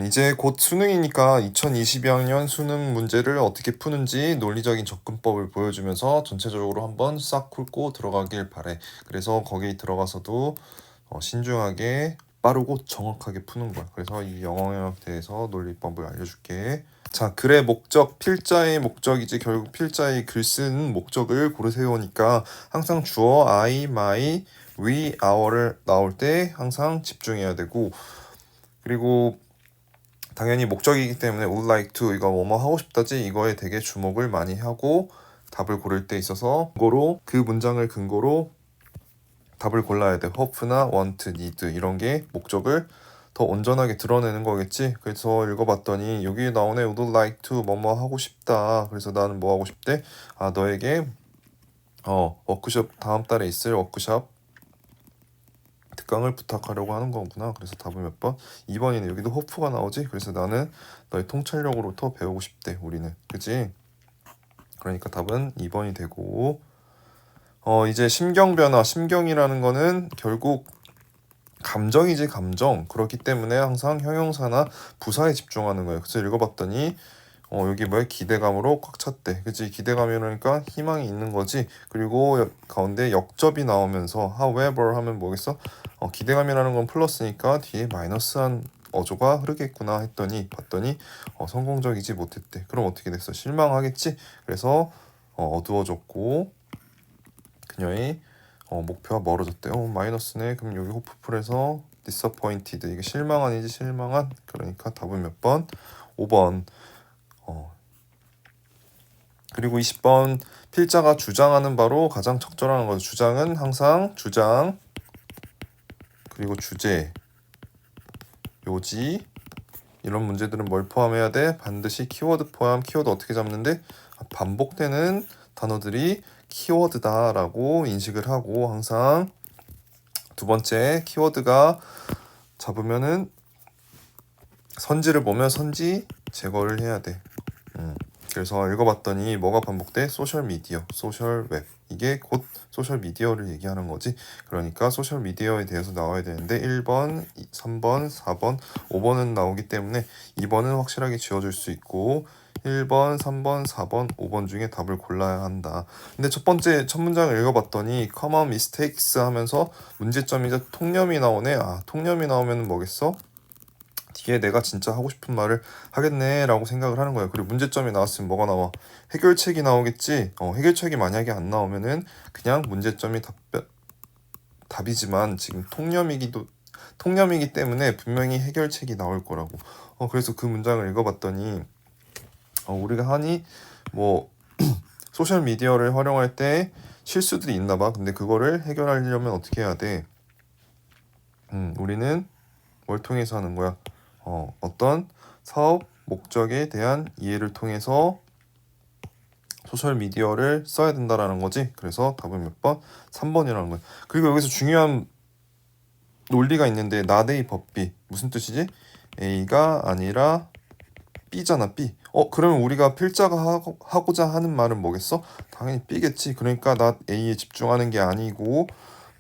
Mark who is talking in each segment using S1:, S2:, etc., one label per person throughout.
S1: 이제 곧 수능이니까 2022학년 수능 문제를 어떻게 푸는지 논리적인 접근법을 보여주면서 전체적으로 한번 싹 훑고 들어가길 바래. 그래서 거기 들어가서도 신중하게 빠르고 정확하게 푸는 거야. 그래서 이 영어 영역에 대해서 논리법을 알려줄게. 자, 글의 목적, 필자의 목적이지 결국 필자의 글 쓰는 목적을 고르세요니까 항상 주어 I, my, we, our를 나올 때 항상 집중해야 되고, 그리고 당연히 목적이기 때문에 would like to 이거 뭐뭐 하고 싶다지 이거에 되게 주목을 많이 하고 답을 고를 때 있어서 근거로 그 문장을 근거로 답을 골라야 돼. hope나 want, need 이런 게 목적을 더 온전하게 드러내는 거겠지. 그래서 읽어봤더니 여기 나오네 would like to 뭐뭐 하고 싶다. 그래서 나는 뭐 하고 싶대? 아 너에게 워크숍 다음 달에 있을 워크숍 특강을 부탁하려고 하는 거구나. 그래서 답은 몇 번? 2번이네. 여기도 호프가 나오지? 그래서 나는 너의 통찰력으로부터 배우고 싶대. 우리는. 그치? 그러니까 답은 2번이 되고 이제 심경 변화. 심경이라는 거는 결국 감정이지 감정. 그렇기 때문에 항상 형용사나 부사에 집중하는 거예요. 그래서 읽어봤더니 여기 뭐야? 기대감으로 꽉 찼대. 그치? 기대감이라니까 희망이 있는 거지. 그리고 가운데 역접이 나오면서 however 하면 뭐겠어? 기대감이라는 건 플러스니까 뒤에 마이너스한 어조가 흐르겠구나 했더니 봤더니 성공적이지 못했대. 그럼 어떻게 됐어? 실망하겠지? 그래서 어두워졌고 그녀의 목표와 멀어졌대. 마이너스네. 그럼 여기 호프풀에서 disappointed 이게 실망한이지 실망한. 그러니까 답은 몇 번? 5번. 그리고 20번 필자가 주장하는 바로 가장 적절한 거죠. 주장은 항상 주장 그리고 주제 요지 이런 문제들은 뭘 포함해야 돼? 반드시 키워드 포함. 키워드 어떻게 잡는데? 반복되는 단어들이 키워드다라고 인식을 하고 항상 두 번째 키워드가 잡으면은 선지를 보면 선지 제거를 해야 돼. 그래서 읽어봤더니 뭐가 반복돼? 소셜미디어, 소셜웹. 이게 곧 소셜미디어를 얘기하는 거지. 그러니까 소셜미디어에 대해서 나와야 되는데 1번, 3번, 4번, 5번은 나오기 때문에 2번은 확실하게 지워줄 수 있고 1번, 3번, 4번, 5번 중에 답을 골라야 한다. 근데 첫 문장을 읽어봤더니 common mistakes 하면서 문제점이자 통념이 나오네. 아, 통념이 나오면 뭐겠어? 뒤에 내가 진짜 하고 싶은 말을 하겠네 라고 생각을 하는 거예요. 그리고 문제점이 나왔으면 뭐가 나와? 해결책이 나오겠지. 해결책이 만약에 안 나오면은 그냥 문제점이 답이지만 지금 통념이기 때문에 분명히 해결책이 나올 거라고. 그래서 그 문장을 읽어봤더니 우리가 하니 뭐 소셜 미디어를 활용할 때 실수들이 있나 봐. 근데 그거를 해결하려면 어떻게 해야 돼? 우리는 뭘 통해서 하는 거야? 어떤 사업 목적에 대한 이해를 통해서 소셜미디어를 써야 된다라는 거지. 그래서 답은 몇 번? 3번이라는 거야. 그리고 여기서 중요한 논리가 있는데 나데이 법비 무슨 뜻이지? A가 아니라 B잖아. B. 그러면 우리가 필자가 하고자 하는 말은 뭐겠어? 당연히 B겠지. 그러니까 나 A에 집중하는 게 아니고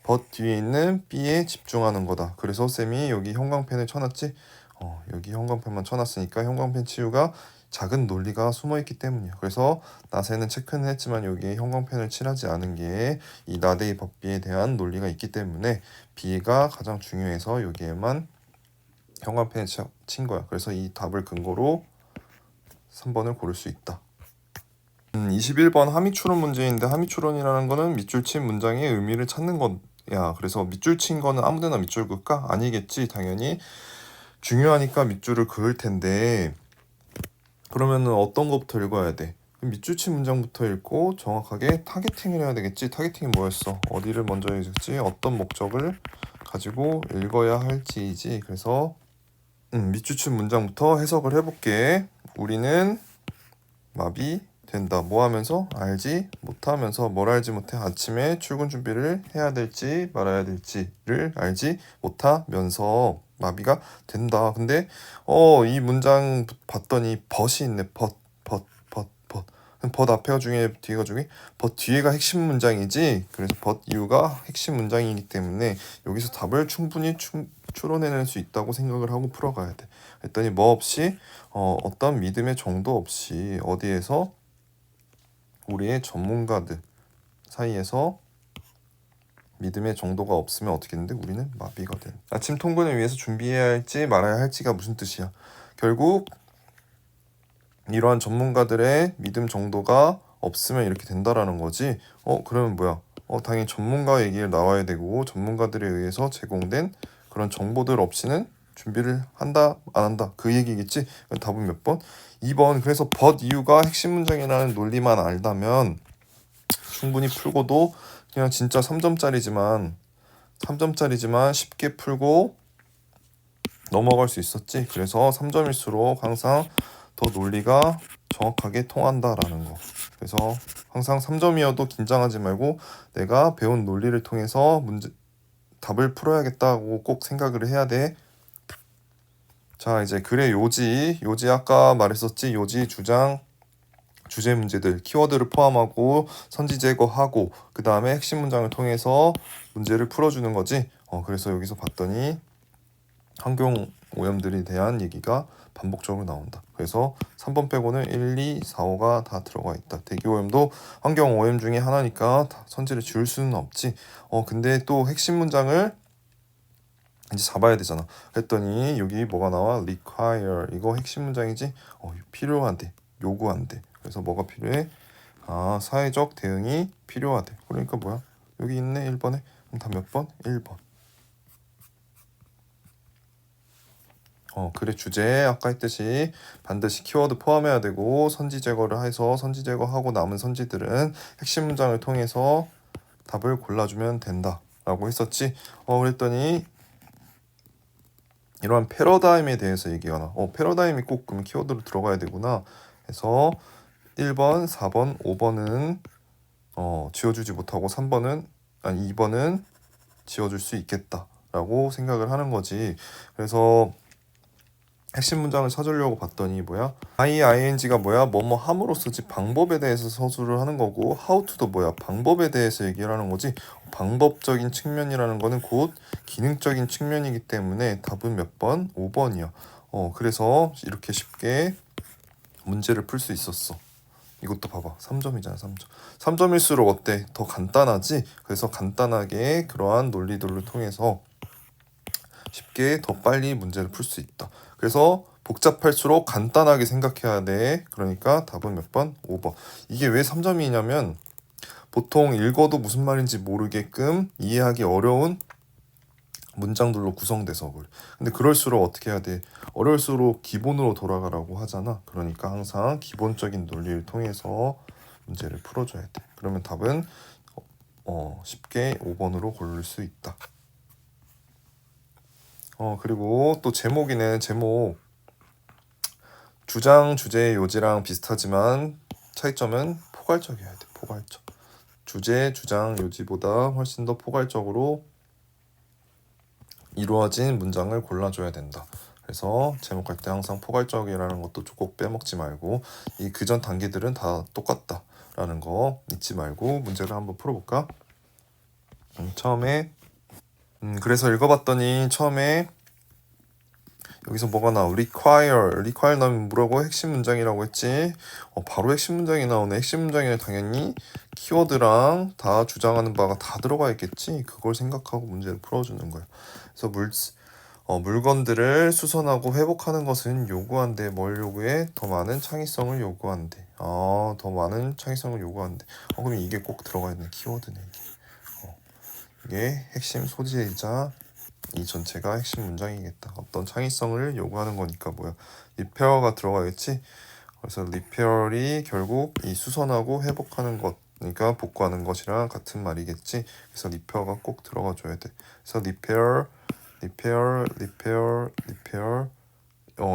S1: but 뒤에 있는 B에 집중하는 거다. 그래서 쌤이 여기 형광펜을 쳐놨지. 여기 형광펜만 쳐놨으니까 형광펜 치유가 작은 논리가 숨어있기 때문이야. 그래서 나세는 체크는 했지만 여기에 형광펜을 칠하지 않은 게 이 나데이 법비에 대한 논리가 있기 때문에 B가 가장 중요해서 여기에만 형광펜을 친 거야. 그래서 이 답을 근거로 3번을 고를 수 있다. 21번 함의추론 문제인데 함의추론이라는 거는 밑줄 친 문장의 의미를 찾는 거야. 그래서 밑줄 친 거는 아무데나 밑줄 그을까? 아니겠지. 당연히 중요하니까 밑줄을 그을 텐데 그러면은 어떤 것부터 읽어야 돼? 밑줄 친 문장부터 읽고 정확하게 타겟팅을 해야 되겠지. 타겟팅이 뭐였어? 어디를 먼저 읽을지 어떤 목적을 가지고 읽어야 할지이지. 그래서 밑줄 친 문장부터 해석을 해볼게. 우리는 마비된다. 뭐 하면서? 알지 못하면서. 뭘 알지 못해? 아침에 출근 준비를 해야 될지 말아야 될지를 알지 못하면서 마비가 된다. 근데 이 문장 봤더니 벗이 있네. 벗. 그럼 but 앞에가 중요해, 뒤가 중요해? but 뒤에가 핵심 문장이지. 그래서 but 이유가 핵심 문장이기 때문에 여기서 답을 충분히 추론해낼 수 있다고 생각을 하고 풀어가야 돼. 그랬더니 뭐 없이 어떤 믿음의 정도 없이 어디에서 우리의 전문가들 사이에서 믿음의 정도가 없으면 어떻게 되는데 우리는 마비가 돼. 아침 통근을 위해서 준비해야 할지 말아야 할지가 무슨 뜻이야? 결국 이러한 전문가들의 믿음 정도가 없으면 이렇게 된다라는 거지. 그러면 뭐야? 당연히 전문가 얘기를 나와야 되고 전문가들에 의해서 제공된 그런 정보들 없이는 준비를 한다 안 한다 그 얘기겠지. 답은 몇 번? 2번. 그래서 but 이유가 핵심 문장이라는 논리만 알다면 충분히 풀고도 그냥 진짜 3점짜리지만 쉽게 풀고 넘어갈 수 있었지. 그래서 3점일수록 항상 더 논리가 정확하게 통한다라는 거. 그래서 항상 3점이어도 긴장하지 말고 내가 배운 논리를 통해서 답을 풀어야겠다고 꼭 생각을 해야 돼. 자, 이제 글의 요지 아까 말했었지. 요지, 주장, 주제 문제들, 키워드를 포함하고 선지 제거하고 그 다음에 핵심 문장을 통해서 문제를 풀어주는 거지. 그래서 여기서 봤더니 환경 오염들에 대한 얘기가 반복적으로 나온다. 그래서 3번 빼고는 1, 2, 4, 5가 다 들어가 있다. 대기 오염도 환경 오염 중에 하나니까 선지를 지울 수는 없지. 근데 또 핵심 문장을 이제 잡아야 되잖아. 그랬더니 여기 뭐가 나와? require. 이거 핵심 문장이지? 필요한데, 요구한데. 그래서 뭐가 필요해? 사회적 대응이 필요하대. 그러니까 뭐야? 여기 있네, 1번에. 그럼 다 몇 번? 1번. 글의 주제 아까 했듯이 반드시 키워드 포함해야 되고 선지 제거를 해서 선지 제거하고 남은 선지들은 핵심 문장을 통해서 답을 골라주면 된다 라고 했었지. 그랬더니 이러한 패러다임에 대해서 얘기가 나. 패러다임이 꼭 그럼 키워드로 들어가야 되구나. 그래서 1번, 4번, 5번은 지워주지 못하고 2번은 지워줄 수 있겠다 라고 생각을 하는 거지. 그래서 핵심 문장을 찾으려고 봤더니 뭐야? ing가 뭐야? 뭐뭐 함으로써지 방법에 대해서 서술을 하는 거고 how to도 뭐야? 방법에 대해서 얘기를 하는 거지. 방법적인 측면이라는 거는 곧 기능적인 측면이기 때문에 답은 몇 번? 5번이야. 그래서 이렇게 쉽게 문제를 풀 수 있었어. 이것도 봐봐. 3점이잖아, 3점. 3점일수록 어때? 더 간단하지? 그래서 간단하게 그러한 논리들을 통해서 쉽게 더 빨리 문제를 풀 수 있다. 그래서 복잡할수록 간단하게 생각해야 돼. 그러니까 답은 몇 번? 5번. 이게 왜 3점이냐면 보통 읽어도 무슨 말인지 모르게끔 이해하기 어려운 문장들로 구성돼서 그래. 근데 그럴수록 어떻게 해야 돼? 어려울수록 기본으로 돌아가라고 하잖아. 그러니까 항상 기본적인 논리를 통해서 문제를 풀어줘야 돼. 그러면 답은 쉽게 5번으로 고를 수 있다. 그리고 또 제목이네. 제목 주장, 주제, 요지랑 비슷하지만 차이점은 포괄적이어야 돼. 포괄적. 주제, 주장, 요지보다 훨씬 더 포괄적으로 이루어진 문장을 골라줘야 된다. 그래서 제목할 때 항상 포괄적이라는 것도 꼭 빼먹지 말고 이 그전 단계들은 다 똑같다라는 거 잊지 말고 문제를 한번 풀어볼까? 처음에 그래서 읽어봤더니 처음에 여기서 뭐가 나와? require 나오면 뭐라고? 핵심 문장이라고 했지. 바로 핵심 문장이 나오네. 핵심 문장에는 당연히 키워드랑 다 주장하는 바가 다 들어가 있겠지. 그걸 생각하고 문제를 풀어주는 거야. 그래서 물건들을 수선하고 회복하는 것은 요구한대. 뭘 요구해? 더 많은 창의성을 요구한대. 더 많은 창의성을 요구한대. 그럼 이게 꼭 들어가 있는 키워드네. 이게 핵심 소재이자 이 전체가 핵심 문장이겠다. 어떤 창의성을 요구하는 거니까 뭐야? 리페어가 들어가겠지. 그래서 리페어이 결국 이 수선하고 회복하는 것, 그러니까 복구하는 것이랑 같은 말이겠지. 그래서 리페어가 꼭 들어가 줘야 돼. 그래서 리페어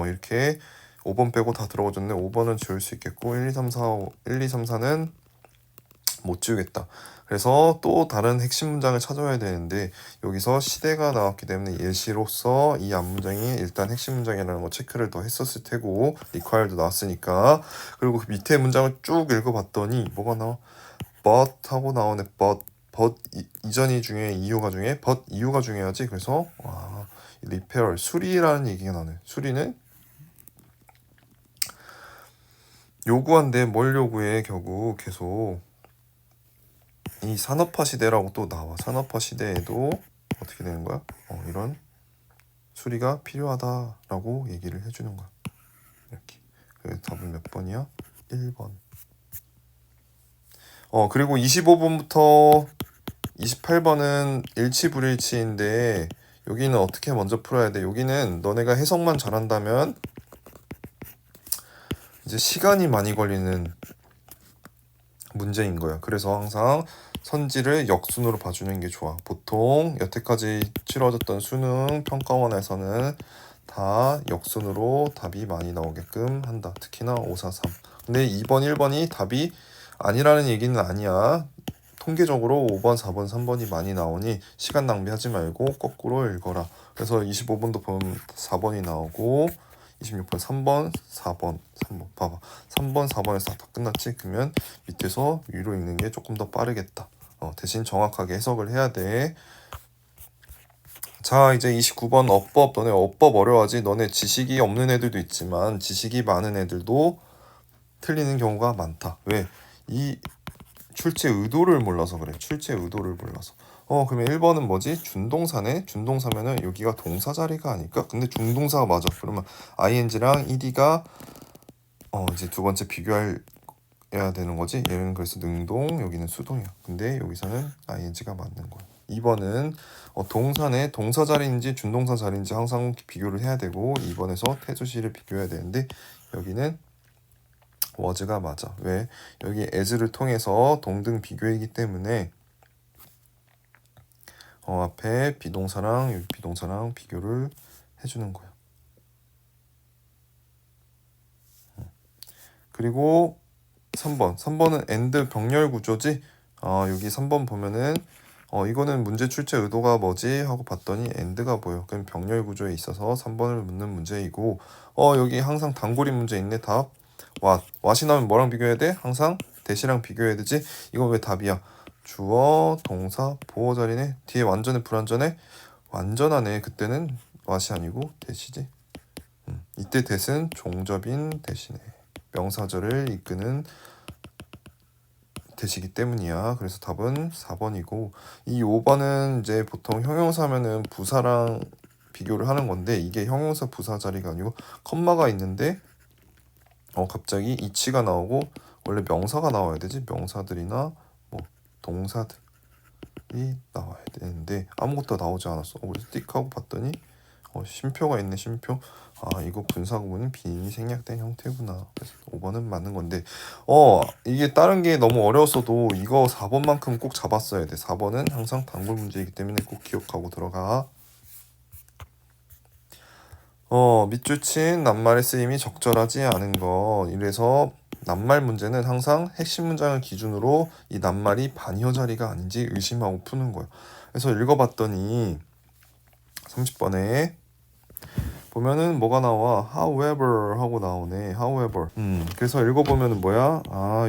S1: 이렇게 5번 빼고 다 들어가줬네. 5번은 지울 수 있겠고 1, 2, 3, 4, 5, 1, 2, 3, 4는 못 지우겠다. 그래서 또 다른 핵심 문장을 찾아야 되는데 여기서 시대가 나왔기 때문에 예시로서 이 앞문장이 일단 핵심 문장이라는 거 체크를 더 했었을 테고 require도 나왔으니까. 그리고 그 밑에 문장을 쭉 읽어봤더니 뭐가 나와? but 하고 나오네. but 이전이 중요해, 이유가 중요해? but 이유가 중요하지. 그래서 와, repair 수리라는 얘기가 나네. 수리는 요구한데 뭘 요구해? 결국 계속 이 산업화 시대라고 또 나와. 산업화 시대에도 어떻게 되는 거야? 이런 수리가 필요하다라고 얘기를 해주는 거야. 이렇게. 그래서 답은 몇 번이야? 1번. 그리고 25번부터 28번은 일치 불일치인데 여기는 어떻게 먼저 풀어야 돼? 여기는 너네가 해석만 잘한다면 이제 시간이 많이 걸리는 문제인 거야. 그래서 항상 선지를 역순으로 봐주는 게 좋아. 보통 여태까지 치러졌던 수능 평가원에서는 다 역순으로 답이 많이 나오게끔 한다. 특히나 543. 근데 2번, 1번이 답이 아니라는 얘기는 아니야. 통계적으로 5번, 4번, 3번이 많이 나오니 시간 낭비하지 말고 거꾸로 읽어라. 그래서 25번도 보면 4번이 나오고 26번 3번 4번 3번 봐봐. 3번 4번에서 다 끝났지? 그러면 밑에서 위로 읽는 게 조금 더 빠르겠다. 대신 정확하게 해석을 해야 돼. 자, 이제 29번 어법. 너네 어법 어려워하지? 너네 지식이 없는 애들도 있지만 지식이 많은 애들도 틀리는 경우가 많다. 왜? 이 출제 의도를 몰라서 그래. 출제 의도를 몰라서. 그러면 1번은 뭐지? 준동사네. 준동사면은 여기가 동사 자리가 아닐까? 근데 중동사가 맞아. 그러면 ing랑 ed가 이제 두 번째 비교해야 되는 거지. 얘는 그래서 능동, 여기는 수동이야. 근데 여기서는 ing가 맞는 거야. 2번은 동사네. 동사 자리인지 준동사 자리인지 항상 비교를 해야 되고 2번에서 태조시를 비교해야 되는데 여기는 was가 맞아. 왜? 여기 as를 통해서 동등 비교이기 때문에 앞에 비동사랑 여기 비동사랑 비교를 해주는 거야. 그리고 3번은 and 병렬 구조지. 여기 3번 보면은 이거는 문제 출제 의도가 뭐지 하고 봤더니 and가 보여. 그럼 병렬 구조에 있어서 3번을 묻는 문제이고 여기 항상 단골인 문제 있네. 답 what이 나오면 뭐랑 비교해야 돼? 항상 대시랑 비교해야 되지. 이건 왜 답이야? 주어, 동사, 보어 자리네. 뒤에 완전해 불완전해? 완전하네. 그때는 what이 아니고 대시지. 이때 대신 종접인 대시네. 명사절을 이끄는 대시기 때문이야. 그래서 답은 4번이고 이 5번은 이제 보통 형용사면은 부사랑 비교를 하는 건데 이게 형용사 부사 자리가 아니고 컴마가 있는데 갑자기 이치가 나오고 원래 명사가 나와야 되지. 명사들이나 뭐 동사들이 나와야 되는데 아무것도 나오지 않았어. 그래서 띡 하고 봤더니 쉼표가 있네. 쉼표. 이거 분사구문은 빈이 생략된 형태구나. 그래서 5번은 맞는 건데 이게 다른 게 너무 어려웠어도 이거 4번만큼 꼭 잡았어야 돼. 4번은 항상 단골 문제이기 때문에 꼭 기억하고 들어가. 밑줄 친 낱말의 쓰임이 적절하지 않은 거. 이래서 낱말 문제는 항상 핵심 문장을 기준으로 이 낱말이 반혀 자리가 아닌지 의심하고 푸는 거예요. 그래서 읽어봤더니 30번에 보면은 뭐가 나와? however 하고 나오네. however. 그래서 읽어보면은 뭐야?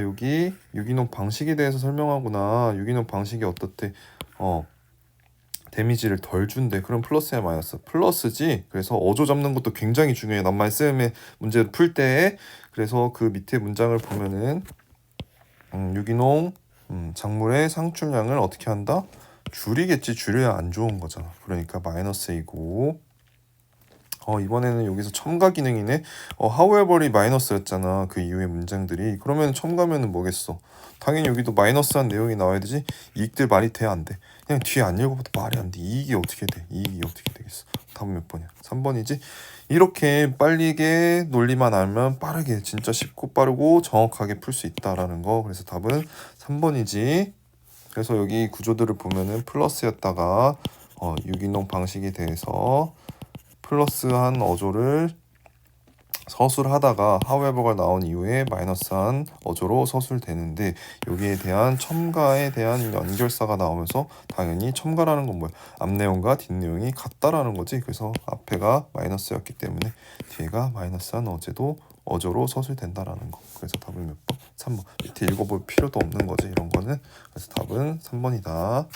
S1: 여기 유기농 방식에 대해서 설명하구나. 유기농 방식이 어떻대? 데미지를 덜 준대. 그럼 플러스야 마이너스? 플러스지. 그래서 어조 잡는 것도 굉장히 중요해. 낱말 쓰임의 문제를 풀 때. 그래서 그 밑에 문장을 보면은 유기농 작물의 상출량을 어떻게 한다? 줄이겠지. 줄여야 안 좋은 거잖아. 그러니까 마이너스이고. 이번에는 여기서 첨가 기능이네. however이 마이너스였잖아. 그 이후의 문장들이. 그러면 첨가면은 뭐겠어? 당연히 여기도 마이너스한 내용이 나와야 되지. 이익들 말이 돼? 안 돼? 그냥 뒤에 안 읽어봐도 말이 안 돼. 이익이 어떻게 돼? 이익이 어떻게 되겠어? 답은 몇 번이야? 3번이지? 이렇게 빨리게 논리만 알면 빠르게 진짜 쉽고 빠르고 정확하게 풀 수 있다라는 거. 그래서 답은 3번이지. 그래서 여기 구조들을 보면은 플러스였다가 유기농 방식에 대해서 플러스한 어조를 서술하다가 however가 나온 이후에 마이너스한 어조로 서술되는데 여기에 대한 첨가에 대한 연결사가 나오면서 당연히 첨가라는 건 뭐야? 앞 내용과 뒷 내용이 같다라는 거지. 그래서 앞에가 마이너스였기 때문에 뒤에가 마이너스한 어조로 서술된다라는 거. 그래서 답은 몇 번? 3번. 밑에 읽어볼 필요도 없는 거지 이런 거는. 그래서 답은 3번이다.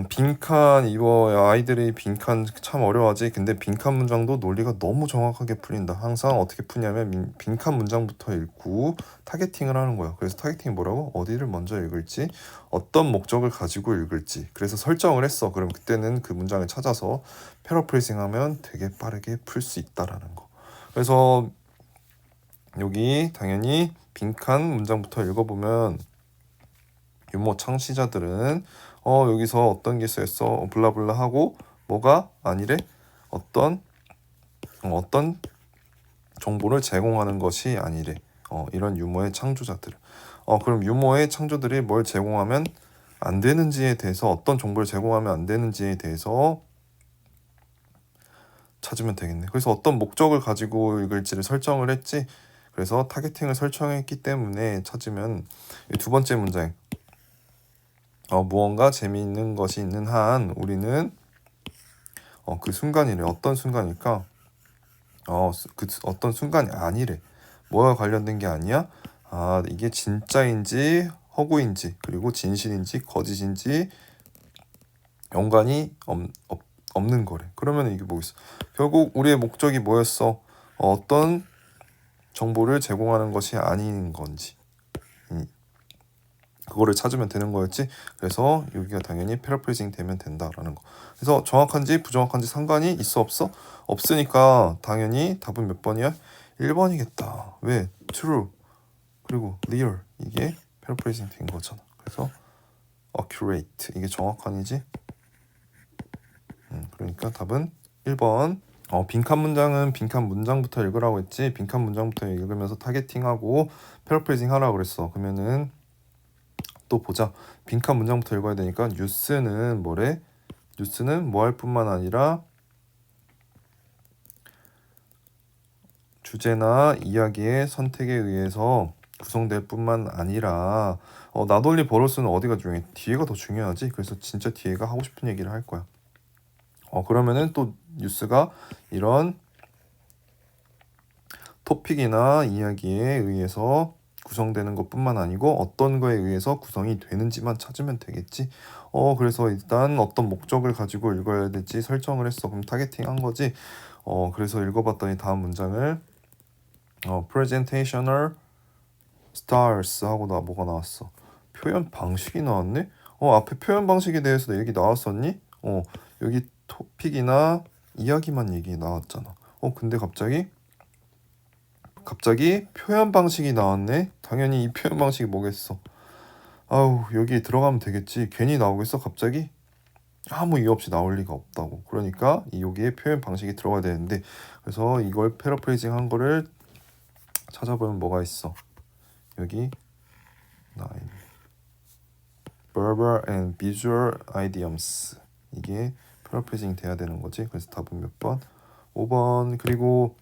S1: 빈칸 이거 아이들이 빈칸 참 어려워하지. 근데 빈칸 문장도 논리가 너무 정확하게 풀린다. 항상 어떻게 푸냐면 빈칸 문장부터 읽고 타겟팅을 하는 거야. 그래서 타겟팅이 뭐라고? 어디를 먼저 읽을지, 어떤 목적을 가지고 읽을지. 그래서 설정을 했어. 그럼 그때는 그 문장을 찾아서 패러프레이징하면 되게 빠르게 풀 수 있다라는 거. 그래서 여기 당연히 빈칸 문장부터 읽어보면 유머 창시자들은 여기서 어떤 게 쓰였어 블라블라 하고 뭐가 아니래 어떤 정보를 제공하는 것이 아니래 이런 유머의 창조자들 그럼 유머의 창조들이 뭘 제공하면 안 되는지에 대해서 어떤 정보를 제공하면 안 되는지에 대해서 찾으면 되겠네. 그래서 어떤 목적을 가지고 읽을지를 설정을 했지. 그래서 타겟팅을 설정했기 때문에 찾으면 두 번째 문장 무언가 재미있는 것이 있는 한 우리는 그 순간이래. 어떤 순간일까? 그 어떤 순간이 아니래. 뭐와 관련된 게 아니야? 이게 진짜인지 허구인지 그리고 진실인지 거짓인지 연관이 없는 거래. 그러면 이게 뭐겠어? 결국 우리의 목적이 뭐였어? 어떤 정보를 제공하는 것이 아닌 건지. 그거를 찾으면 되는 거였지. 그래서 여기가 당연히 패러프레이징 되면 된다라는 거. 그래서 정확한지 부정확한지 상관이 있어 없어? 없으니까 당연히 답은 몇 번이야? 1번이겠다. 왜? True 그리고 real 이게 패러프레이징 된 거잖아. 그래서 accurate 이게 정확한이지. 그러니까 답은 1번. 빈칸 문장은 빈칸 문장부터 읽으라고 했지. 빈칸 문장부터 읽으면서 타겟팅하고 패러프레이징 하라고 그랬어. 그러면은 또 보자. 빈칸 문장부터 읽어야 되니까 뉴스는 뭐래? 뉴스는 뭐 할 뿐만 아니라 주제나 이야기의 선택에 의해서 구성될 뿐만 아니라 나돌리 버러스는 어디가 중요해? 뒤에가 더 중요하지. 그래서 진짜 뒤에가 하고 싶은 얘기를 할 거야. 그러면은 또 뉴스가 이런 토픽이나 이야기에 의해서 구성되는 것뿐만 아니고 어떤 거에 의해서 구성이 되는지만 찾으면 되겠지. 그래서 일단 어떤 목적을 가지고 읽어야 될지 설정을 했어. 그럼 타겟팅 한 거지. 그래서 읽어봤더니 다음 문장을 presentational styles 하고 뭐가 나왔어? 표현 방식이 나왔네? 앞에 표현 방식에 대해서 얘기 나왔었니? 여기 토픽이나 이야기만 얘기 나왔잖아. 근데 갑자기 표현 방식이 나왔네. 당연히 이 표현 방식이 뭐겠어. 아우 여기 들어가면 되겠지. 괜히 나오겠어 갑자기? 아무 이유 없이 나올 리가 없다고. 그러니까 여기에 표현 방식이 들어가야 되는데 그래서 이걸 패러프레이징 한 거를 찾아보면 뭐가 있어. 여기 9 verbal and visual idioms 이게 패러프레이징 돼야 되는 거지. 그래서 답은 몇 번? 5번. 그리고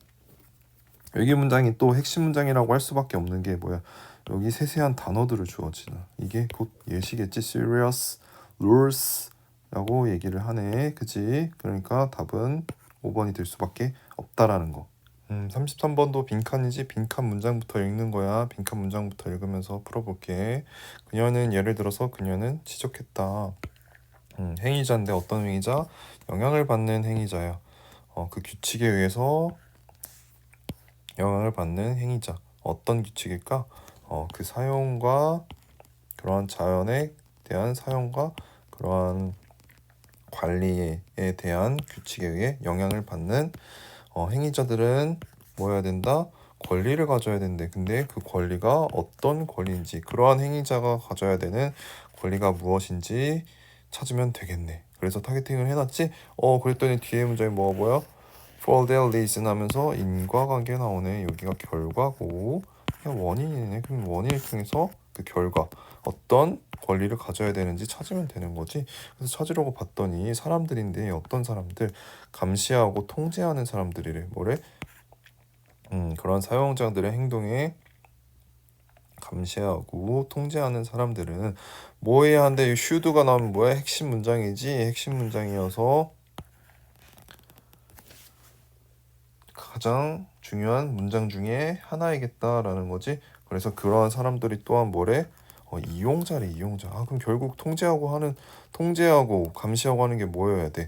S1: 여기 문장이 또 핵심 문장이라고 할 수밖에 없는 게 뭐야? 여기 세세한 단어들을 주어지나. 이게 곧 예시겠지. serious, rules라고 얘기를 하네. 그치? 그러니까 답은 5번이 될 수밖에 없다라는 거. 33번도 빈칸이지. 빈칸 문장부터 읽는 거야. 빈칸 문장부터 읽으면서 풀어볼게. 예를 들어서 그녀는 지적했다. 행위자인데 어떤 행위자? 영향을 받는 행위자야. 그 규칙에 의해서 영향을 받는 행위자. 어떤 규칙일까? 그 사용과 그러한 자연에 대한 사용과 그러한 관리에 대한 규칙에 의해 영향을 받는 행위자들은 뭐 해야 된다? 권리를 가져야 된대. 근데 그 권리가 어떤 권리인지 그러한 행위자가 가져야 되는 권리가 무엇인지 찾으면 되겠네. 그래서 타겟팅을 해놨지? 그랬더니 뒤에 문장이 뭐가 보여? For their reason 하면서 인과관계 나오네. 여기가 결과고 그냥 원인이네. 그럼 원인을 통해서 그 그 결과 어떤 권리를 가져야 되는지 찾으면 되는 거지. 그래서 찾으려고 봤더니 사람들인데 어떤 사람들 감시하고 통제하는 사람들이래. 뭐래? 그런 사용자들의 행동에 감시하고 통제하는 사람들은 뭐 해야 한대? 이 should가 나오면 뭐야? 핵심 문장이지. 핵심 문장이어서 가장 중요한 문장 중에 하나이겠다라는 거지. 그래서 그러한 사람들이 또한 뭐래? 이용자래, 이용자. 그럼 결국 통제하고 감시하고 하는 게 뭐여야 돼?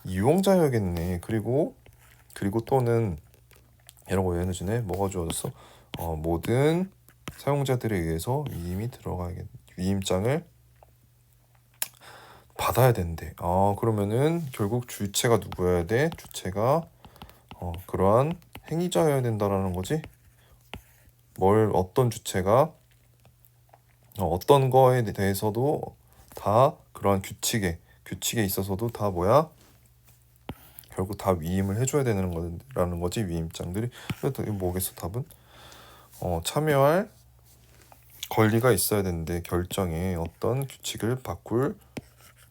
S1: 이용자여야겠네. 그리고 또는 이런 거 예를 주네. 뭐가 주어졌어? 모든 사용자들에 의해서 위임장을 받아야 된대. 그러면은 결국 주체가 누구여야 돼? 주체가 그러한 행위자여야 된다라는 거지. 어떤 주체가 어떤 거에 대해서도 다 그러한 규칙에 있어서도 다 뭐야? 결국 다 위임을 해줘야 되는 거라는 거지. 위임장들이. 그래서 이거 뭐겠어? 답은 참여할 권리가 있어야 되는데 결정에 어떤 규칙을 바꿀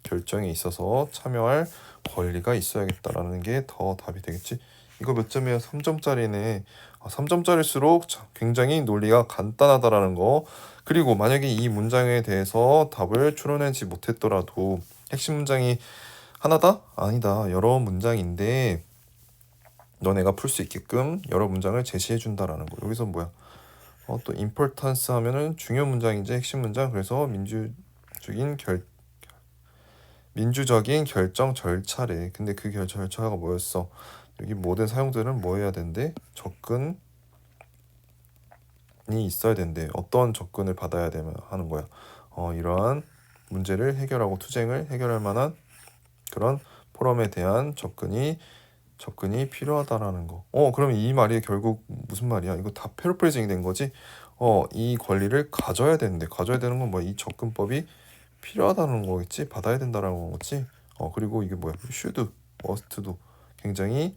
S1: 결정에 있어서 참여할 권리가 있어야겠다라는 게 더 답이 되겠지. 이거 몇 점이야? 3점짜리네. 3점짜리일수록 굉장히 논리가 간단하다라는 거. 그리고 만약에 이 문장에 대해서 답을 추론하지 못했더라도 핵심 문장이 하나다? 아니다. 여러 문장인데 너네가 풀 수 있게끔 여러 문장을 제시해 준다라는 거. 여기서 뭐야? 또 importance 하면은 중요 문장이지 핵심 문장. 그래서 민주적인 결정 절차래. 근데 그 절차가 뭐였어? 여기 모든 사용자들은 뭐 해야 된대? 접근이 있어야 된대. 어떤 접근을 받아야 되면 하는 거야. 이러한 문제를 해결하고 투쟁을 해결할 만한 그런 포럼에 대한 접근이 필요하다라는 거. 그럼 이 말이 결국 무슨 말이야? 이거 다 패러프레이징이 된 거지? 이 권리를 가져야 되는데 가져야 되는 건 뭐야? 이 접근법이 필요하다는 거겠지? 받아야 된다라는 거겠지? 그리고 이게 뭐야? should, must도 굉장히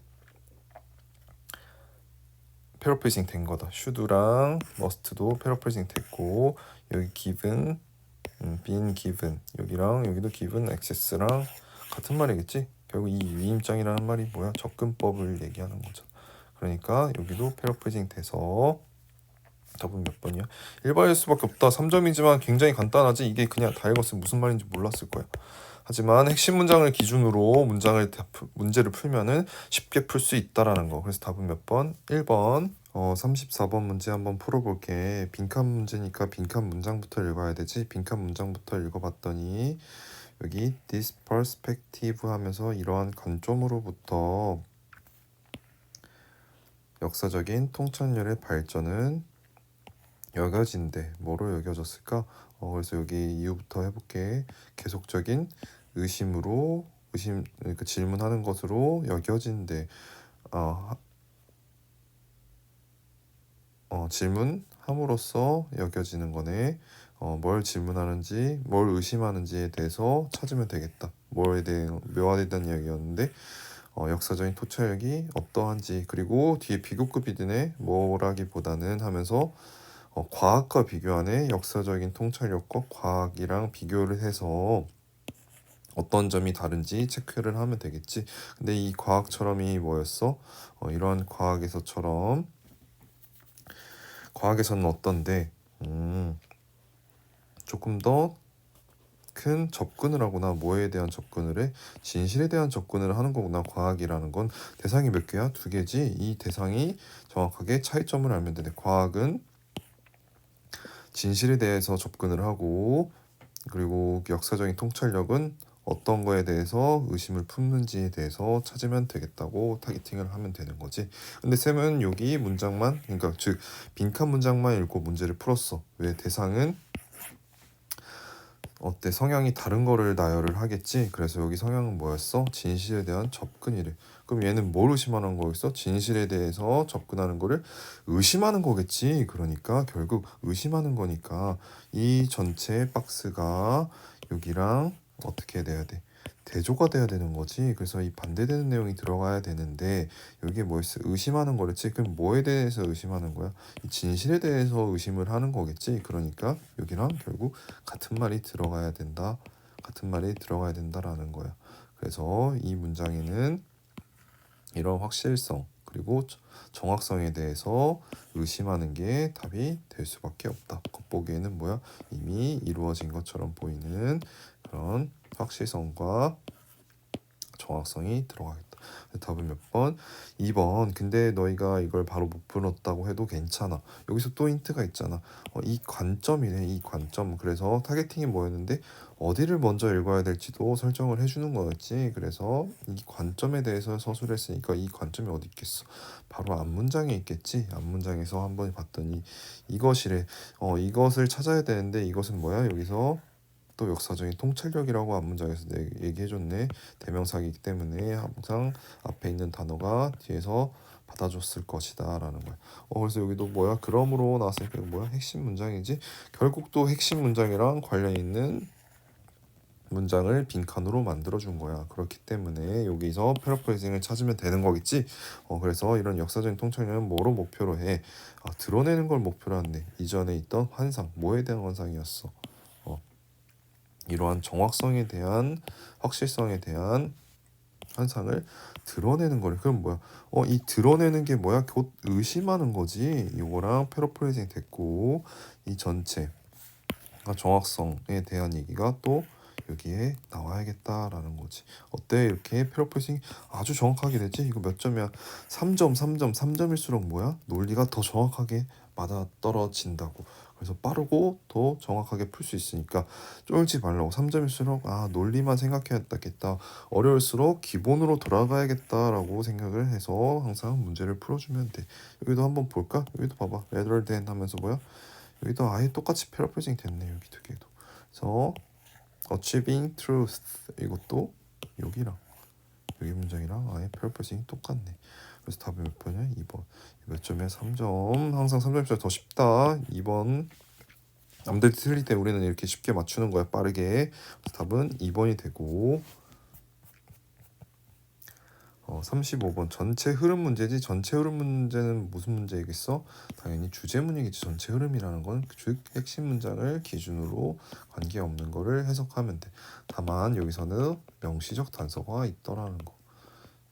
S1: 패러프레이징 된 거다. should랑 must도 패러프레이징 됐고 여기 given, been given 여기랑 여기도 given access랑 같은 말이겠지? 결국 이 위임장이라는 말이 뭐야? 접근법을 얘기하는 거죠. 그러니까 여기도 패러프레이징 돼서 답은 몇 번이야? 1번일 수밖에 없다. 3점이지만 굉장히 간단하지. 이게 그냥 다 읽었으면 무슨 말인지 몰랐을 거야. 하지만 핵심 문장을 기준으로 문제를 풀면은 쉽게 풀 수 있다라는 거. 그래서 답은 몇 번? 1번. 34번 문제 한번 풀어볼게. 빈칸 문제니까 빈칸 문장부터 읽어야 되지. 빈칸 문장부터 읽어봤더니 여기 this perspective 하면서 이러한 관점으로부터 역사적인 통찰력의 발전은 여겨진대. 뭐로 여겨졌을까? 그래서 여기 이유부터 해볼게. 계속적인 그러니까 질문하는 것으로 여겨진대. 질문함으로써 여겨지는 거네. 뭘 질문하는지, 뭘 의심하는지에 대해서 찾으면 되겠다. 묘화에 대한 이야기였는데 역사적인 토착력이 어떠한지 그리고 뒤에 비교급이 드네. 뭐라기보다는 하면서 과학과 비교하네. 역사적인 통찰력과 과학이랑 비교를 해서 어떤 점이 다른지 체크를 하면 되겠지. 근데 이 과학처럼이 뭐였어? 이런 과학에서는 어떤데 조금 더 큰 접근을 하구나. 뭐에 대한 접근을 해? 진실에 대한 접근을 하는 거구나. 과학이라는 건 대상이 몇 개야? 2개지. 이 대상이 정확하게 차이점을 알면 되네. 과학은 진실에 대해서 접근을 하고 그리고 역사적인 통찰력은 어떤 거에 대해서 의심을 품는지에 대해서 찾으면 되겠다고 타겟팅을 하면 되는 거지. 근데 쌤은 여기 문장만 그러니까 즉 빈칸 문장만 읽고 문제를 풀었어. 왜? 대상은 성향이 다른 거를 나열을 하겠지. 그래서 여기 성향은 뭐였어? 진실에 대한 접근이래. 그럼 얘는 뭘 의심하는 거겠어? 진실에 대해서 접근하는 거를 의심하는 거겠지. 그러니까 결국 의심하는 거니까 이 전체 박스가 여기랑 어떻게 돼야 돼? 대조가 돼야 되는 거지. 그래서 이 반대되는 내용이 들어가야 되는데 여기에 뭐였어? 의심하는 거랬지. 그럼 뭐에 대해서 의심하는 거야? 이 진실에 대해서 의심을 하는 거겠지. 그러니까 여기랑 결국 같은 말이 들어가야 된다. 같은 말이 들어가야 된다라는 거야. 그래서 이 문장에는 이런 확실성 그리고 정확성에 대해서 의심하는 게 답이 될 수밖에 없다. 겉보기에는 뭐야? 이미 이루어진 것처럼 보이는 그런 확실성과 정확성이 들어가겠다. 답은 몇 번? 2번. 근데 너희가 이걸 바로 못 풀었다고 해도 괜찮아. 여기서 또 힌트가 있잖아. 이 관점이네. 이 관점. 그래서 타겟팅이 뭐였는데 어디를 먼저 읽어야 될지도 설정을 해주는 거였지. 그래서 이 관점에 대해서 서술을 했으니까 이 관점이 어디 있겠어? 바로 앞문장에 있겠지. 앞문장에서 한번 봤더니 이것이래. 이것을 찾아야 되는데 이것은 뭐야? 여기서 또 역사적인 통찰력이라고 앞문장에서 얘기해줬네. 대명사이기 때문에 항상 앞에 있는 단어가 뒤에서 받아줬을 것이다 라는 거야. 그래서 여기도 뭐야? 그러므로 나왔으니까 뭐야? 핵심 문장이지. 결국 또 핵심 문장이랑 관련 있는 문장을 빈칸으로 만들어준 거야. 그렇기 때문에 여기서 패러프레이징을 찾으면 되는 거겠지. 그래서 이런 역사적인 통찰력은 뭐로 목표로 해? 드러내는 걸 목표로 한대. 이전에 있던 환상, 뭐에 대한 환상이었어? 이러한 정확성에 대한 확실성에 대한 환상을 드러내는 거래. 그럼 뭐야? 이 드러내는 게 뭐야? 곧 의심하는 거지. 이거랑 패러프레이징 됐고 이 전체 정확성에 대한 얘기가 또 여기에 나와야겠다라는 거지. 어때? 이렇게 패러프레이징 아주 정확하게 됐지? 이거 몇 점이야? 3점, 3점, 3점일수록 뭐야? 논리가 더 정확하게 맞아떨어진다고. 그래서 빠르고 더 정확하게 풀 수 있으니까 쫄지 말라고. 3점일수록 논리만 생각해야겠다. 어려울수록 기본으로 돌아가야겠다라고 생각을 해서 항상 문제를 풀어주면 돼. 여기도 한번 볼까? 여기도 봐봐. rather than 하면서 뭐야? 여기도 아예 똑같이 패러프레이징 됐네. 여기 두 개도. 그래서 achieving truth 이것도 여기랑 여기 문장이랑 아예 패러프레이징이 똑같네. 그래서 답이 몇 번이야? 2번. 몇 점이야? 3점. 항상 3점씩 더 쉽다. 2번. 남들이 틀릴 때 우리는 이렇게 쉽게 맞추는 거야. 빠르게. 그래서 답은 2번이 되고 35번 전체 흐름 문제지. 전체 흐름 문제는 무슨 문제이겠어? 당연히 주제문이겠지. 전체 흐름이라는 건 즉 핵심 문장을 기준으로 관계없는 거를 해석하면 돼. 다만 여기서는 명시적 단서가 있더라는 거.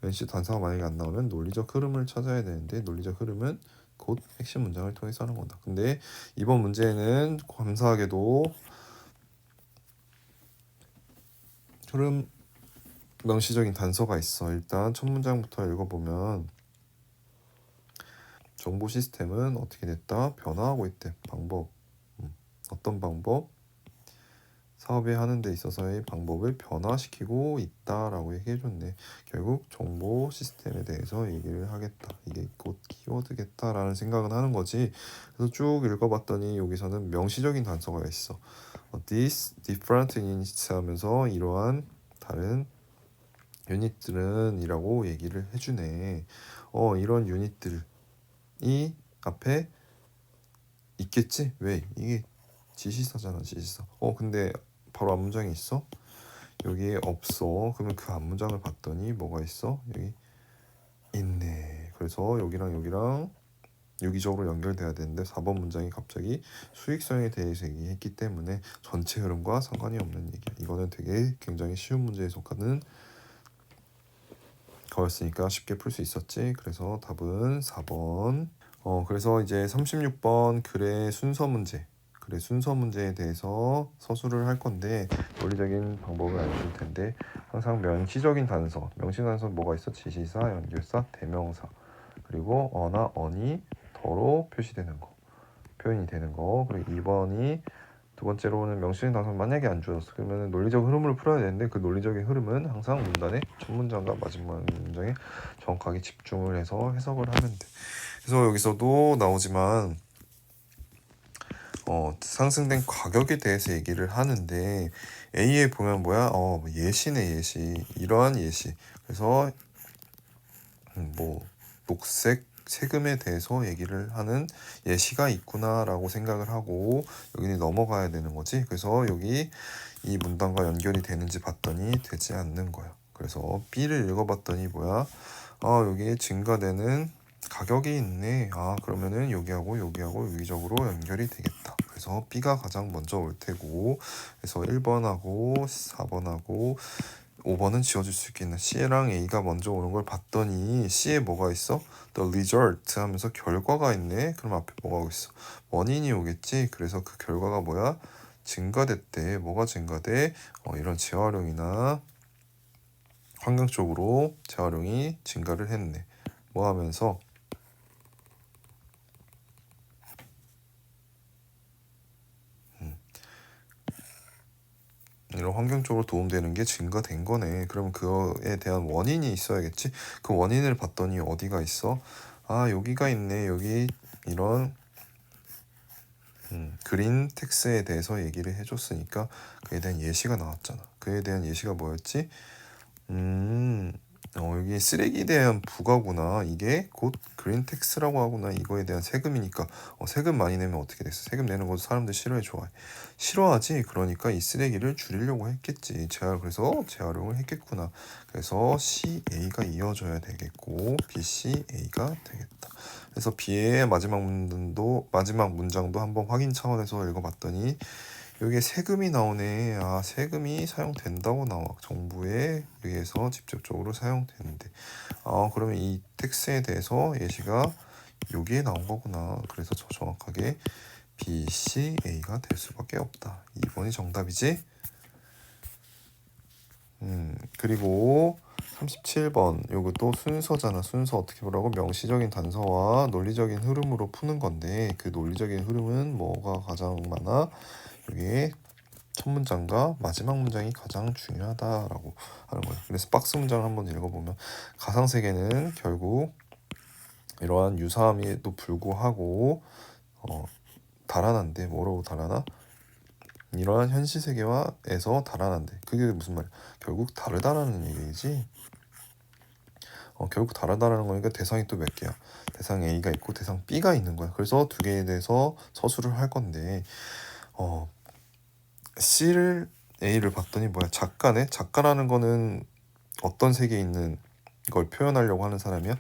S1: 명시적 단서가 만약에 안 나오면 논리적 흐름을 찾아야 되는데 논리적 흐름은 곧 핵심 문장을 통해서 하는 거다. 근데 이번 문제는 감사하게도 흐름 명시적인 단서가 있어. 일단 첫 문장부터 읽어보면 정보 시스템은 어떻게 됐다? 변화하고 있대. 방법. 어떤 방법? 사업에 하는 데 있어서의 방법을 변화시키고 있다라고 얘기해줬네. 결국 정보 시스템에 대해서 얘기를 하겠다. 이게 곧 키워드겠다라는 생각은 하는 거지. 그래서 쭉 읽어봤더니 여기서는 명시적인 단서가 있어. These different units 하면서 이러한 다른 유닛들은 이라고 얘기를 해주네. 이런 유닛들이 앞에 있겠지? 왜? 이게 지시사잖아, 지시사. 근데 바로 앞문장에 있어? 여기에 없어. 그러면 그 앞문장을 봤더니 뭐가 있어? 여기 있네. 그래서 여기랑 유기적으로 연결돼야 되는데 4번 문장이 갑자기 수익성에 대해서 얘기했기 때문에 전체 흐름과 상관이 없는 얘기야. 이거는 되게 굉장히 쉬운 문제에 속하는 거였으니까 쉽게 풀 수 있었지. 그래서 답은 4번. 그래서 이제 36번 글의 순서 문제. 글의 순서 문제에 대해서 서술을 할 건데 논리적인 방법을 알려줄 텐데 항상 명시적인 단서. 명시 단서 뭐가 있어? 지시사, 연결사, 대명사. 그리고 어나 어니 더로 표시되는 거. 표현이 되는 거. 그리고 2번이 두 번째로는 명시적인 단서 만약에 안 주었어. 그러면 논리적 흐름을 풀어야 되는데 그 논리적인 흐름은 항상 문단의 첫 문장과 마지막 문장에 정확하게 집중을 해서 해석을 하면 돼. 그래서 여기서도 나오지만 상승된 가격에 대해서 얘기를 하는데 A에 보면 뭐야? 예시네 예시. 이러한 예시. 그래서 뭐 녹색 세금에 대해서 얘기를 하는 예시가 있구나라고 생각을 하고 여기는 넘어가야 되는 거지. 그래서 여기 이 문단과 연결이 되는지 봤더니 되지 않는 거야. 그래서 B를 읽어봤더니 뭐야? 여기에 증가되는 가격이 있네. 그러면은 여기하고 여기적으로 연결이 되겠다. 그래서 B가 가장 먼저 올 테고, 그래서 1번하고 4번하고 5번은 지워줄 수 있겠나. C랑 A가 먼저 오는 걸 봤더니 C에 뭐가 있어? The result 하면서 결과가 있네. 그럼 앞에 뭐가 오고 있어? 원인이 오겠지. 그래서 그 결과가 뭐야? 증가됐대. 뭐가 증가돼? 이런 재활용이나 환경 쪽으로 재활용이 증가를 했네. 뭐 하면서? 이런 환경 쪽으로 도움되는 게 증가된 거네. 그러면 그거에 대한 원인이 있어야겠지. 그 원인을 봤더니 어디가 있어? 여기가 있네. 여기 이런 그린 텍스에 대해서 얘기를 해줬으니까 그에 대한 예시가 나왔잖아. 그에 대한 예시가 뭐였지? 여기 쓰레기에 대한 부가구나. 이게 곧 그린 텍스라고 하구나. 이거에 대한 세금이니까 세금 많이 내면 어떻게 됐어? 세금 내는 것도 사람들 싫어해, 좋아해? 싫어하지. 그러니까 이 쓰레기를 줄이려고 했겠지. 그래서 재활용을 했겠구나. 그래서 CA가 이어져야 되겠고 BCA가 되겠다. 그래서 B의 마지막 문장도 한번 확인 차원에서 읽어봤더니 여기에 세금이 나오네. 세금이 사용된다고 나와. 정부에 의해서 직접적으로 사용되는데. 그러면 이 텍스에 대해서 예시가 여기에 나온 거구나. 그래서 정확하게 B, C, A가 될 수밖에 없다. 2번이 정답이지? 그리고 37번 요것도 순서잖아. 순서 어떻게 보라고? 명시적인 단서와 논리적인 흐름으로 푸는 건데 그 논리적인 흐름은 뭐가 가장 많아? 여기에 첫 문장과 마지막 문장이 가장 중요하다라고 하는 거예요. 그래서 박스 문장을 한번 읽어보면 가상세계는 결국 이러한 유사함에도 불구하고 달아난데 뭐로 달아나? 이러한 현실 세계와에서 달아난대. 그게 무슨 말이야? 결국 다르다라는 얘기지. 결국 다르다라는 거니까 대상이 또 몇 개야? 대상 A가 있고 대상 B가 있는 거야. 그래서 두 개에 대해서 서술을 할 건데 C를 A를 봤더니 뭐야? 작가네? 작가라는 거는 어떤 세계에 있는 걸 표현하려고 하는 사람이야?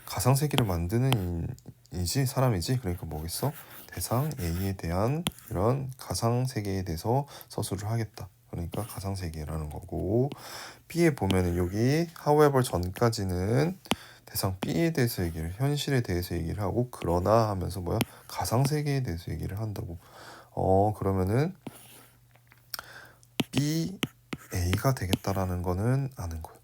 S1: 가상세계를 만드는 이지 사람이지. 그러니까 뭐겠어? 대상 A에 대한 이런 가상세계에 대해서 서술을 하겠다. 그러니까 가상세계라는 거고 B에 보면은 여기 however 전까지는 대상 B에 대해서 현실에 대해서 얘기를 하고 그러나 하면서 뭐야? 가상세계에 대해서 얘기를 한다고. 그러면은 B, A가 되겠다라는 거는 아는 거야.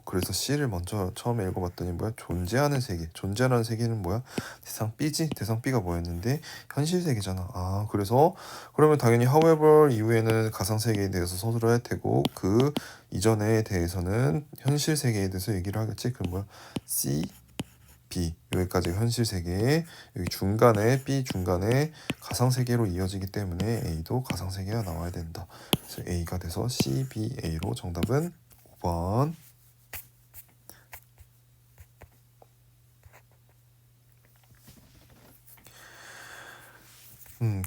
S1: 그래서 C를 먼저 처음에 읽어봤더니 뭐야? 존재하는 세계. 존재하는 세계는 뭐야? 대상 B지? 대상 B가 뭐였는데? 현실 세계잖아. 그래서 그러면 당연히 however 이후에는 가상 세계에 대해서 서술을 할 테고 그 이전에 대해서는 현실 세계에 대해서 얘기를 하겠지? 그럼 뭐야? C, B 여기까지 현실 세계 여기 중간에 B 중간에 가상 세계로 이어지기 때문에 A도 가상 세계가 나와야 된다. 그래서 A가 돼서 C, B, A로 정답은 5번.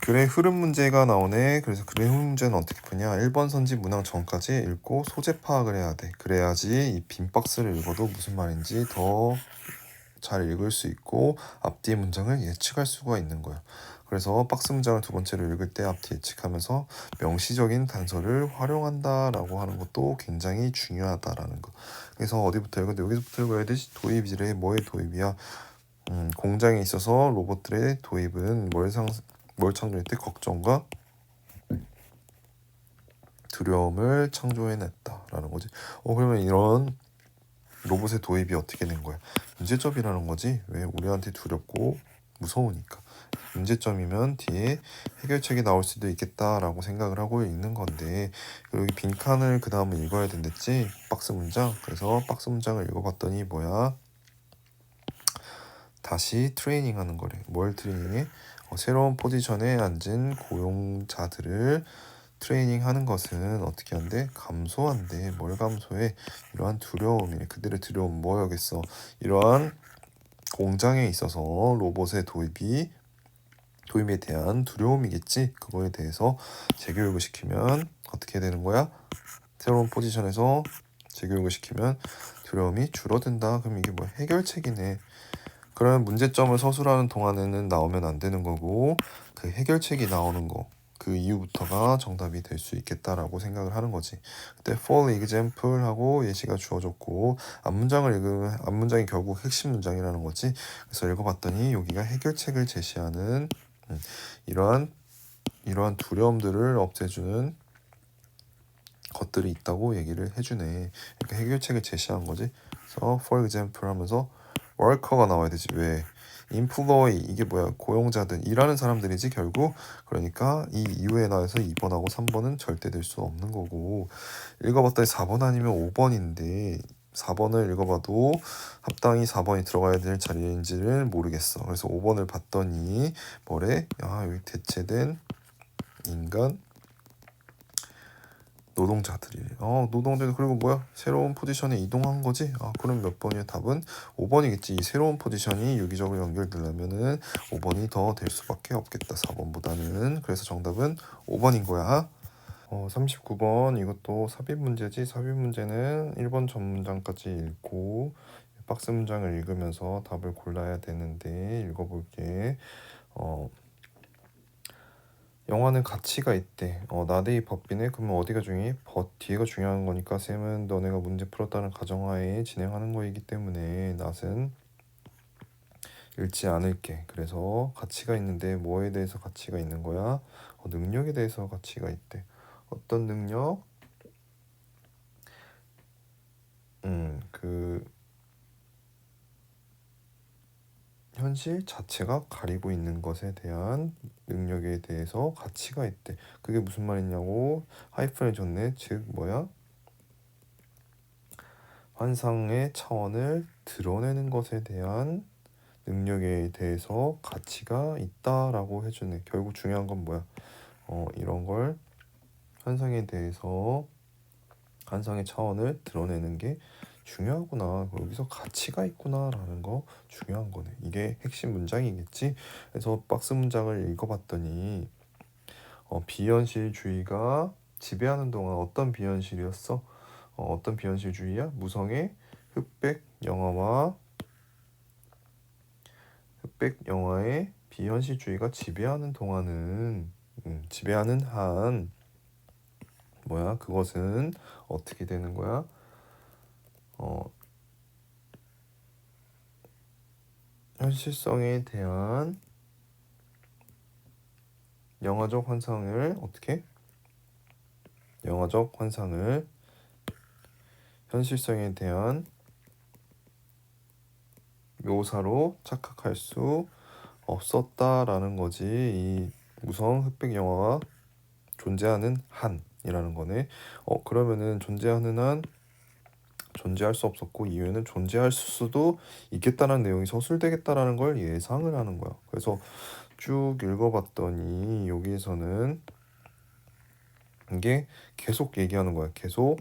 S1: 글의 흐름 문제가 나오네. 그래서 글의 흐름 문제는 어떻게 푸냐? 1번 선지 문항 전까지 읽고 소재 파악을 해야 돼. 그래야지 이 빈 박스를 읽어도 무슨 말인지 더 잘 읽을 수 있고 앞뒤 문장을 예측할 수가 있는 거야. 그래서 박스 문장을 두 번째로 읽을 때 앞뒤 예측하면서 명시적인 단서를 활용한다라고 하는 것도 굉장히 중요하다라는 거. 그래서 어디부터 읽어도 여기서부터 읽어야 되지. 도입이래. 뭐의 도입이야? 공장에 있어서 로봇들의 도입은 뭘 창조했대? 걱정과 두려움을 창조해냈다라는 거지. 그러면 이런 로봇의 도입이 어떻게 된 거야? 문제점이라는 거지. 왜? 우리한테 두렵고 무서우니까. 문제점이면 뒤에 해결책이 나올 수도 있겠다라고 생각을 하고 있는 건데 여기 빈칸을 그 다음에 읽어야 된댔지. 박스 문장. 그래서 박스 문장을 읽어봤더니 뭐야? 다시 트레이닝 하는 거래. 뭘 트레이닝해? 새로운 포지션에 앉은 고용자들을 트레이닝 하는 것은 어떻게 한대? 감소한대. 뭘 감소해? 이러한 두려움이래. 그들의 두려움 뭐야겠어? 이러한 공장에 있어서 로봇의 도입에 대한 두려움이겠지. 그거에 대해서 재교육을 시키면 어떻게 되는 거야? 새로운 포지션에서 재교육을 시키면 두려움이 줄어든다. 그럼 이게 뭐 해결책이네. 그러면 문제점을 서술하는 동안에는 나오면 안 되는 거고 그 해결책이 나오는 거 그 이후부터가 정답이 될 수 있겠다라고 생각을 하는 거지. 그때 for example 하고 예시가 주어졌고 앞문장을 읽으면 앞문장이 결국 핵심 문장이라는 거지. 그래서 읽어봤더니 여기가 해결책을 제시하는 이러한 두려움들을 없애주는 것들이 있다고 얘기를 해주네. 그러니까 해결책을 제시한 거지. 그래서 for example 하면서 worker가 나와야 되지. 왜? employee 이게 뭐야? 고용자들 일하는 사람들이지 결국. 그러니까 이 이후에 나와서 2번하고 3번은 절대 될 수 없는 거고 읽어봤더니 4번 아니면 5번인데 4번을 읽어봐도 합당히 4번이 들어가야 될 자리인지를 모르겠어. 그래서 5번을 봤더니 뭐래? 여기 대체된 인간 노동자들이 노동자들 그리고 뭐야 새로운 포지션에 이동한 거지. 그럼 몇 번이야? 답은 5번이겠지. 이 새로운 포지션이 유기적으로 연결되려면은 5번이 더 될 수밖에 없겠다 4번보다는. 그래서 정답은 5번인 거야. 39번 이것도 삽입 문제지. 삽입 문제는 1번 전 문장까지 읽고 박스 문장을 읽으면서 답을 골라야 되는데 읽어볼게. 영화는 가치가 있대. 나대이 법비네. 그러면 어디가 중요해? 뒤에가 중요한 거니까 쌤은 너네가 문제 풀었다는 가정하에 진행하는 거이기 때문에 낫은 읽지 않을게. 그래서 가치가 있는데 뭐에 대해서 가치가 있는 거야? 능력에 대해서 가치가 있대. 어떤 능력? 그 현실 자체가 가리고 있는 것에 대한 능력에 대해서 가치가 있대. 그게 무슨 말이냐고 하이픈을 줬네. 즉 뭐야? 환상의 차원을 드러내는 것에 대한 능력에 대해서 가치가 있다라고 해주네. 결국 중요한 건 뭐야? 이런 걸 환상에 대해서 환상의 차원을 드러내는 게 중요하구나. 여기서 가치가 있구나라는 거 중요한 거네. 이게 핵심 문장이겠지. 그래서 박스 문장을 읽어봤더니 비현실주의가 지배하는 동안 어떤 비현실이었어? 어떤 비현실주의야? 무성의 흑백 영화의 비현실주의가 지배하는 동안은 지배하는 한 뭐야? 그것은 어떻게 되는 거야? 현실성에 대한 영화적 환상을 현실성에 대한 묘사로 착각할 수 없었다라는 거지. 이 무성 흑백 영화가 존재하는 한이라는 거네. 그러면은 존재하는 한 존재할 수 없었고 이후에는 존재할 수도 있겠다는 내용이 서술되겠다라는 걸 예상을 하는 거야. 그래서 쭉 읽어봤더니 여기에서는 이게 계속 얘기하는 거야. 계속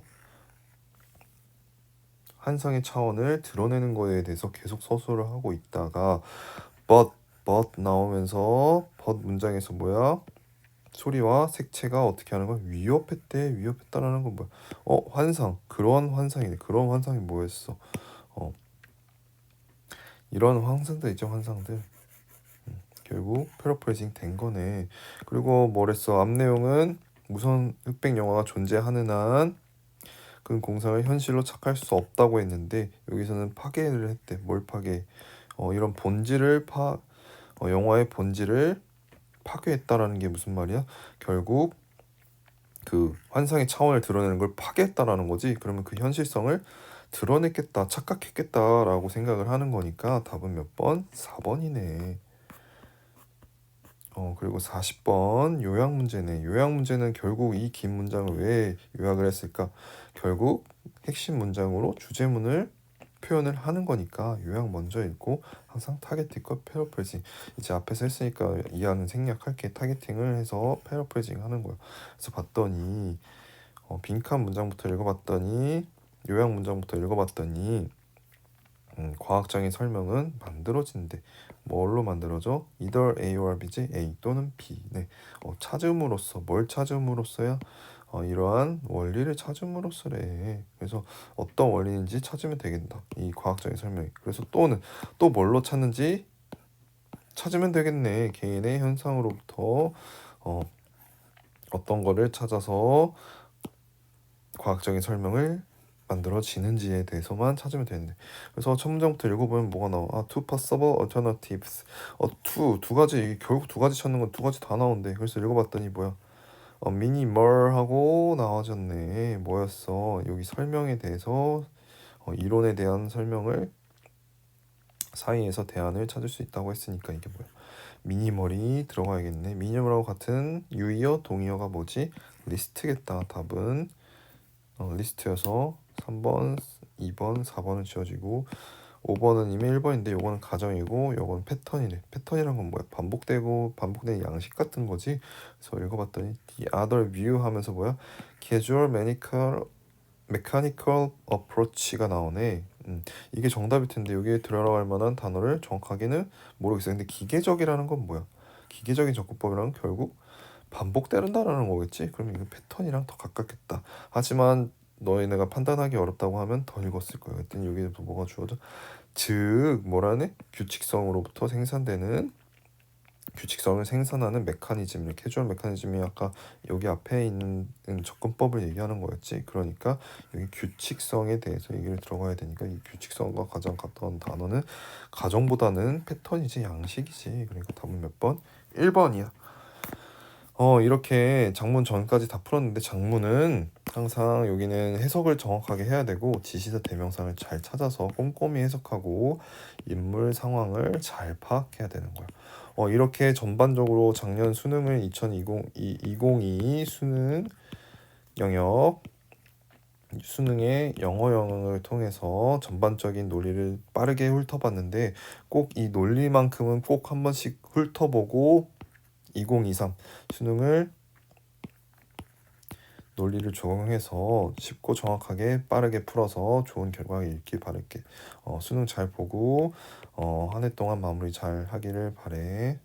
S1: 환상의 차원을 드러내는 거에 대해서 계속 서술을 하고 있다가 but 나오면서 but 문장에서 뭐야? 소리와 색채가 어떻게 하는 거야? 위협했다라는 건 뭐야? 환상. 그런 환상이네. 그런 환상이 뭐였어? 이런 환상들 있죠, 환상들. 결국 패러프레이징 된 거네. 그리고 뭐랬어? 앞 내용은 무선 흑백 영화가 존재하는 한 그 공상을 현실로 착할 수 없다고 했는데 여기서는 파괴를 했대. 뭘 파괴? 이런 본질을 영화의 본질을 파괴했다라는 게 무슨 말이야? 결국 그 환상의 차원을 드러내는 걸 파괴했다라는 거지. 그러면 그 현실성을 드러냈겠다, 착각했겠다라고 생각을 하는 거니까 답은 몇 번? 4번이네. 그리고 40번 요약 문제네. 요약 문제는 결국 이 긴 문장을 왜 요약을 했을까? 결국 핵심 문장으로 주제문을 표현을 하는 거니까 요약 먼저 읽고 항상 타겟팅과 패러프레이징. 이제 앞에서 했으니까 이해하는 생략할게. 타겟팅을 해서 패러프레이징 하는 거야. 그래서 봤더니 빈칸 문장부터 읽어봤더니 요약 문장부터 읽어봤더니 과학적인 설명은 만들어진대. 뭘로 만들어져? either A or B지? A 또는 B. 네. 찾음으로써 뭘 찾음으로써야? 이러한 원리를 찾음으로써래. 그래서 어떤 원리인지 찾으면 되겠다. 이 과학적인 설명이. 그래서 또는 또 뭘로 찾는지 찾으면 되겠네. 개인의 현상으로부터 어, 어떤 거를 찾아서 과학적인 설명을 만들어지는지에 대해서만 찾으면 되는데, 그래서 첫 문장부터 읽어보면 뭐가 나와? two possible alternatives. 두 가지, 결국 두 가지 찾는 건 두 가지 다 나온대. 그래서 읽어봤더니 뭐야? 미니멀 하고 나와졌네. 뭐였어? 여기 설명에 대해서 이론에 대한 설명을 사이에서 대안을 찾을 수 있다고 했으니까 이게 뭐야? 미니멀이 들어가야겠네. 미니멀하고 같은 유의어, 동의어가 뭐지? 리스트겠다. 답은 리스트여서 3번, 2번, 4번은 지워지고 5번은 이미 1번인데 요거는 가정이고 요건 패턴이래. 패턴이란 건 뭐야? 반복되고 반복되는 양식 같은 거지. 그래서 읽어봤더니 the other view 하면서 뭐야? casual mechanical approach가 나오네. 이게 정답일 텐데 여기에 들어갈 만한 단어를 정확하게는 모르겠어요. 근데 기계적이라는 건 뭐야? 기계적인 접근법이란 결국 반복된다라는 거겠지? 그럼 이거 패턴이랑 더 가깝겠다. 하지만 너희네가 판단하기 어렵다고 하면 더 읽었을 거야. 그랬더니 여기에 또 뭐가 주어져? 즉 뭐라네? 규칙성으로부터 생산되는 규칙성을 생산하는 메커니즘, 캐주얼 메커니즘이 아까 여기 앞에 있는 접근법을 얘기하는 거였지. 그러니까 여기 규칙성에 대해서 얘기를 들어가야 되니까 이 규칙성과 가장 가까운 단어는 가정보다는 패턴이지 양식이지. 그러니까 답은 몇 번? 1번이야. 이렇게 장문 전까지 다 풀었는데 장문은 항상 여기는 해석을 정확하게 해야 되고 지시사 대명사를 잘 찾아서 꼼꼼히 해석하고 인물 상황을 잘 파악해야 되는 거야. 이렇게 전반적으로 작년 수능을 2022 수능 영역 수능의 영어 영역을 통해서 전반적인 논리를 빠르게 훑어봤는데 꼭 이 논리만큼은 꼭 한 번씩 훑어보고 2023 수능을 논리를 적용해서 쉽고 정확하게 빠르게 풀어서 좋은 결과 있길 바랄게. 수능 잘 보고 한 해 동안 마무리 잘 하기를 바래.